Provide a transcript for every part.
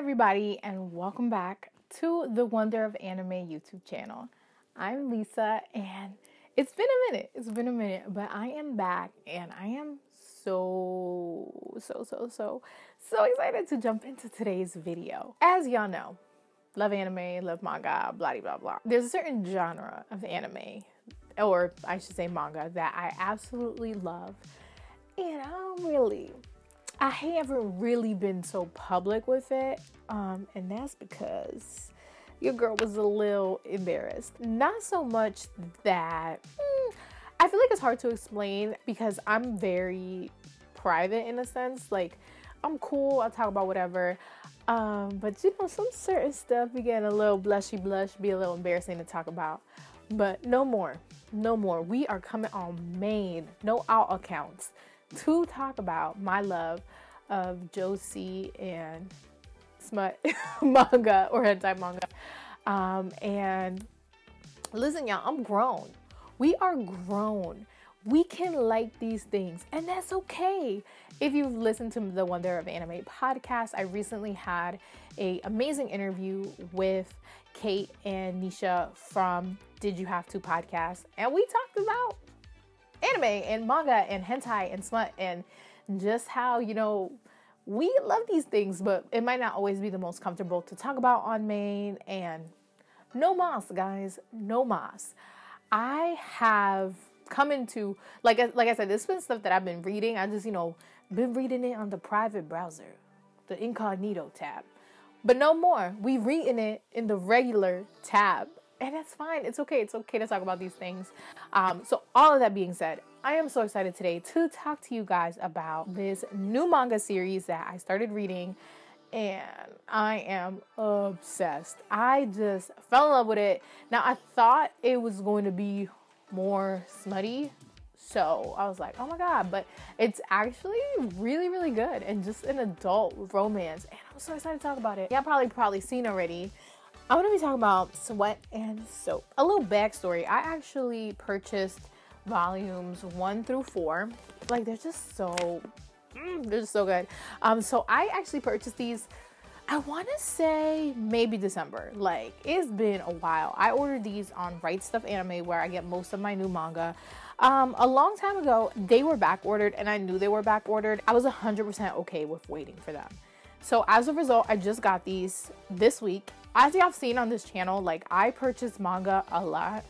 everybody, and welcome back to the Wonder of Anime YouTube channel. I'm Lisa, and it's been a minute, but I am back, and I am so excited to jump into today's video. As y'all know, love anime, love manga, blah blah blah. There's a certain genre of anime, or I should say manga, that I absolutely love, and I haven't really been so public with it, and that's because your girl was a little embarrassed. Not so much that, I feel like it's hard to explain because I'm very private in a sense. Like, I'm cool, I'll talk about whatever, but you know, some certain stuff be getting a little blushy, be a little embarrassing to talk about. But no more. We are coming on main, no out accounts, to talk about my love of josei and smut manga or hentai manga. And listen, y'all, I'm grown. We are grown. We can like these things, and that's okay. If you've listened to the Wonder of Anime podcast, I recently had an amazing interview with Kate and Nisha from Did You Have To podcast, and we talked about anime and manga and hentai and smut and just how, you know, we love these things, but it might not always be the most comfortable to talk about on main. And no mas, guys, no mas. I have come into, like I said, this has been stuff that I've been reading. I just, been reading it on the private browser, the incognito tab. But no more. We reading it in the regular tab. And that's fine. It's okay. It's okay to talk about these things. So all of that being said, I am so excited today to talk to you guys about this new manga series that I started reading, and I am obsessed. I just fell in love with it. Now, I thought it was going to be more smutty, so I was like, oh my god, but it's actually really, really good and just an adult romance, and I'm so excited to talk about it. Y'all probably seen already. I'm going to be talking about Sweat and Soap. A little backstory. I actually purchased volumes 1 through 4. Like, they're just so good. So I actually purchased these, I want to say maybe December. Like, it's been a while. I ordered these on Right Stuff Anime, where I get most of my new manga. A long time ago, they were back ordered, and I knew they were back ordered. I was 100% okay with waiting for them. So as a result, I just got these this week. As y'all have seen on this channel, like, I purchase manga a lot.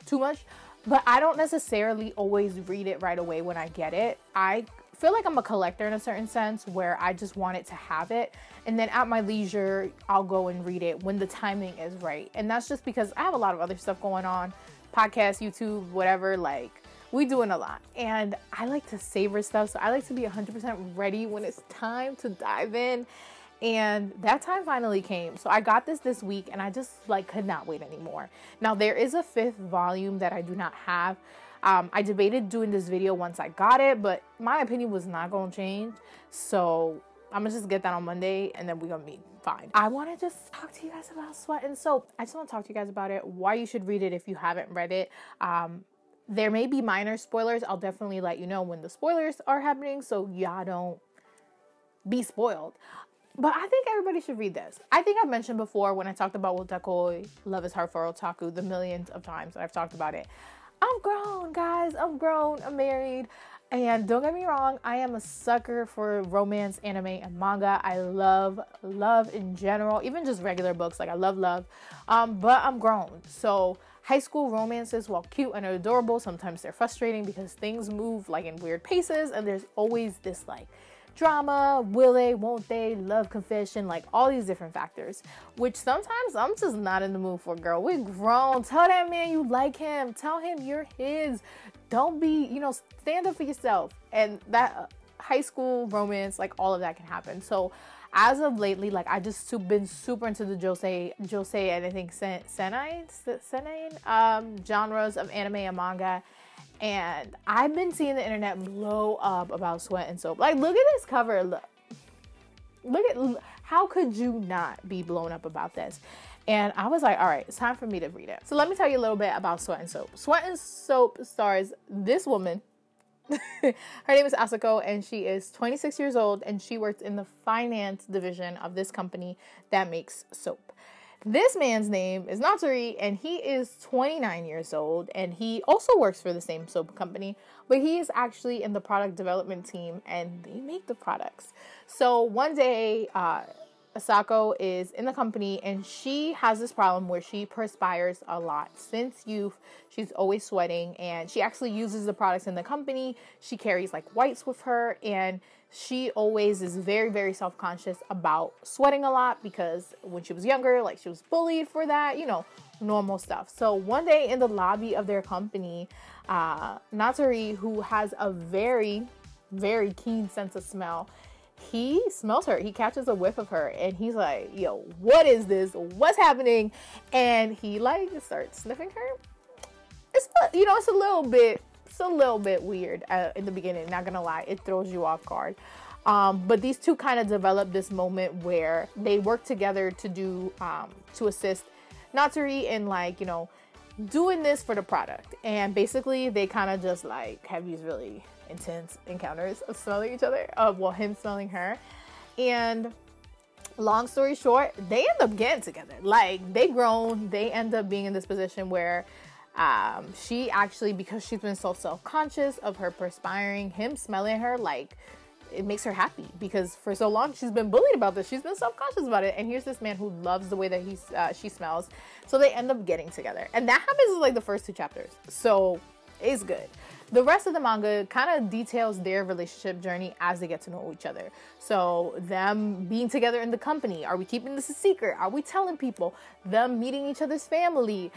Too much. But I don't necessarily always read it right away when I get it. I feel like I'm a collector in a certain sense, where I just want it to have it. And then at my leisure, I'll go and read it when the timing is right. And that's just because I have a lot of other stuff going on. Podcast, YouTube, whatever, like, we doing a lot, and I like to savor stuff, so I like to be 100% ready when it's time to dive in, and that time finally came. So I got this week, and I just, like, could not wait anymore. Now, there is a 5th volume that I do not have. I debated doing this video once I got it, but my opinion was not going to change, so I'm gonna just get that on Monday, and then we're gonna be fine. I want to just talk to you guys about Sweat and Soap. I just want to talk to you guys about it, why you should read it if you haven't read it. There may be minor spoilers. I'll definitely let you know when the spoilers are happening, so y'all don't be spoiled. But I think everybody should read this. I think I've mentioned before when I talked about Wotakoi, Love is Hard for Otaku, the millions of times that I've talked about it. I'm grown, guys. I'm grown. I'm married. And don't get me wrong, I am a sucker for romance, anime, and manga. I love in general, even just regular books. Like, I love. But I'm grown. So high school romances, while cute and adorable, sometimes they're frustrating because things move, like, in weird paces, and there's always this, like, drama, will they, won't they, love confession, like, all these different factors, which sometimes I'm just not in the mood for. Girl, we're grown. Tell that man you like him. Tell him you're his. Don't be, stand up for yourself. And that high school romance, like, all of that can happen. So as of lately, like, I just been super into the josei, and I think seinen genres of anime and manga. And I've been seeing the internet blow up about Sweat and Soap. Like, look at this cover. Look, how could you not be blown up about this? And I was like, all right, it's time for me to read it. So let me tell you a little bit about Sweat and Soap. Sweat and Soap stars this woman, Her name is Asako, and she is 26 years old, and she works in the finance division of this company that makes soap. This man's name is Natsuri, and he is 29 years old, and he also works for the same soap company, but he is actually in the product development team, and they make the products. So one day, Asako is in the company, and she has this problem where she perspires a lot. Since youth, she's always sweating, and she actually uses the products in the company. She carries like wipes with her, and she always is very, very self-conscious about sweating a lot because when she was younger, like she was bullied for that, you know, normal stuff. So one day in the lobby of their company, Natsuri, who has a very, very keen sense of smell, he smells her. He catches a whiff of her, and he's like, yo, what is this? What's happening? And he like starts sniffing her. It's, you know, it's a little bit weird in the beginning, not gonna lie. It throws you off guard. But these two kind of develop this moment where they work together to do, to assist Natsuri in like, you know, doing this for the product. And basically they kind of just like have these really intense encounters of smelling each other, well, him smelling her. And long story short, they end up getting together. Like, they grown, they end up being in this position where she actually, because she's been so self-conscious of her perspiring, him smelling her, like, it makes her happy, because for so long she's been bullied about this. She's been self-conscious about it, and here's this man who loves the way that she smells. So they end up getting together, and that happens in like the first 2 chapters, so it's good. The rest of the manga kind of details their relationship journey as they get to know each other. So them being together in the company. Are we keeping this a secret? Are we telling people? Them meeting each other's family.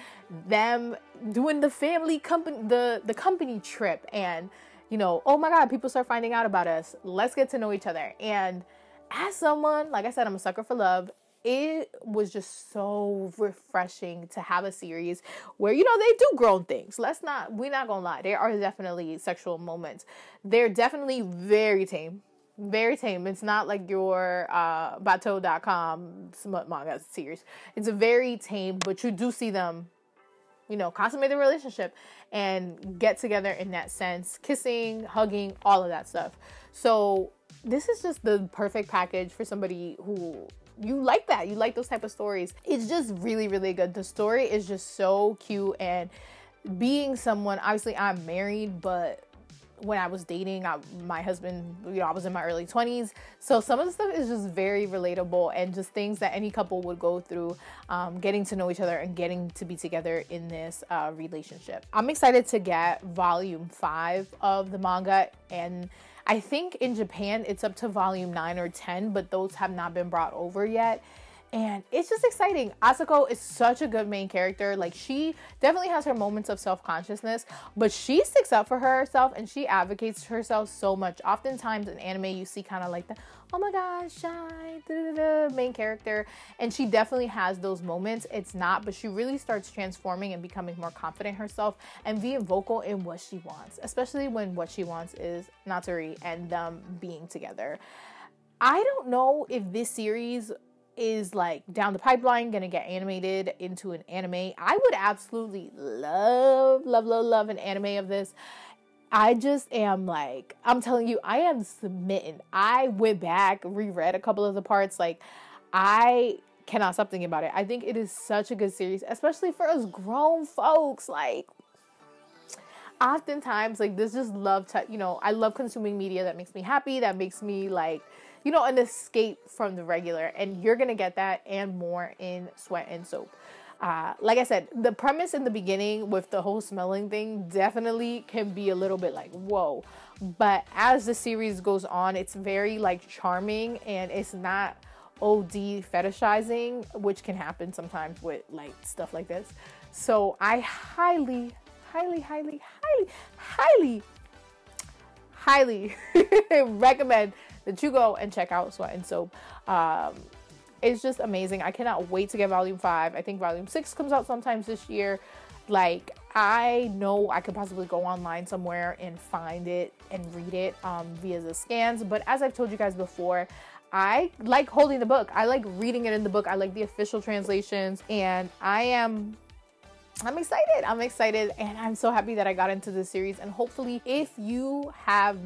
Them doing the family company, the company trip. And, you know, oh my God, people start finding out about us. Let's get to know each other. And as someone, like I said, I'm a sucker for love. It was just so refreshing to have a series where, you know, they do grown things. We're not gonna lie. There are definitely sexual moments. They're definitely very tame. Very tame. It's not like your Bateau.com smut manga series. It's a very tame, but you do see them, you know, consummate the relationship and get together in that sense. Kissing, hugging, all of that stuff. So this is just the perfect package for somebody who... you like that. You like those type of stories. It's just really, really good. The story is just so cute. And being someone, obviously I'm married, but when I was dating, my husband, you know, I was in my early 20s. So some of the stuff is just very relatable and just things that any couple would go through, getting to know each other and getting to be together in this relationship. I'm excited to get volume 5 of the manga, and I think in Japan it's up to volume 9 or 10, but those have not been brought over yet. And it's just exciting. Asako is such a good main character. Like, she definitely has her moments of self-consciousness, but she sticks up for herself and she advocates herself so much. Oftentimes in anime, you see kind of like the, oh my gosh, shy, main character. And she definitely has those moments. It's not, but she really starts transforming and becoming more confident in herself and being vocal in what she wants, especially when what she wants is Natsuri and them being together. I don't know if this series is like down the pipeline gonna get animated into an anime. I would absolutely love an anime of this. I just am like, I'm telling you, I am smitten. I went back, reread a couple of the parts. Like, I cannot stop thinking about it. I think it is such a good series, especially for us grown folks. Like, oftentimes, like, this just you know, I love consuming media that makes me happy, that makes me like, you know, an escape from the regular, and you're gonna get that and more in Sweat and Soap. Like I said, the premise in the beginning with the whole smelling thing definitely can be a little bit like, whoa, but as the series goes on, it's very like charming, and it's not OD fetishizing, which can happen sometimes with like stuff like this. So I highly recommend that you go and check out Sweat and Soap. It's just amazing. I cannot wait to get volume 5. I think volume 6 comes out sometimes this year. Like, I know I could possibly go online somewhere and find it and read it via the scans. But as I've told you guys before, I like holding the book. I like reading it in the book. I like the official translations. And I am I'm excited. I'm excited, and I'm so happy that I got into this series. And hopefully, if you have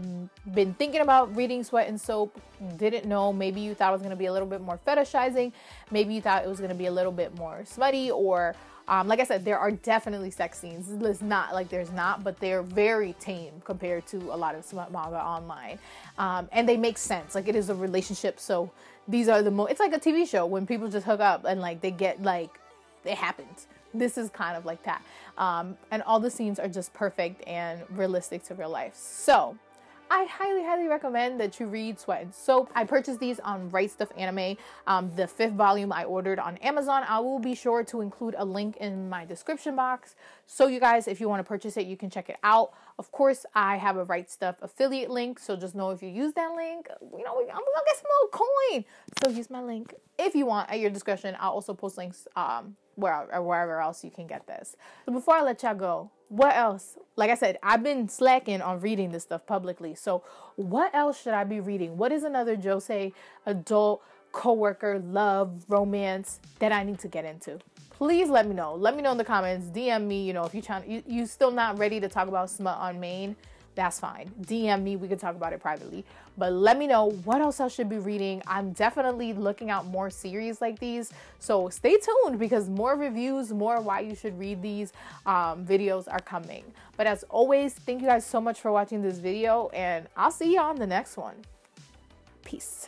been thinking about reading Sweat and Soap, didn't know, maybe you thought it was going to be a little bit more fetishizing, maybe you thought it was going to be a little bit more smutty, or like I said, there are definitely sex scenes. It's not like there's not, but they're very tame compared to a lot of smut manga online. And they make sense. Like, it is a relationship, so these are it's like a TV show when people just hook up and like they get like, it happens. This is kind of like that. And all the scenes are just perfect and realistic to real life. So I highly, highly recommend that you read Sweat and Soap. I purchased these on Right Stuff Anime. The 5th volume I ordered on Amazon. I will be sure to include a link in my description box. So you guys, if you want to purchase it, you can check it out. Of course, I have a Right Stuff affiliate link. So just know if you use that link, you know, I'm going to get some more coin. So use my link if you want, at your discretion. I'll also post links wherever else you can get this. So before I let y'all go, what else? Like I said, I've been slacking on reading this stuff publicly. So what else should I be reading? What is another josei, adult, coworker, love, romance that I need to get into? Please let me know. Let me know in the comments. DM me, you know, if you still not ready to talk about smut on main, that's fine. DM me, we can talk about it privately. But let me know what else I should be reading. I'm definitely looking out more series like these. So stay tuned, because more reviews, more why you should read these videos are coming. But as always, thank you guys so much for watching this video, and I'll see you on the next one. Peace.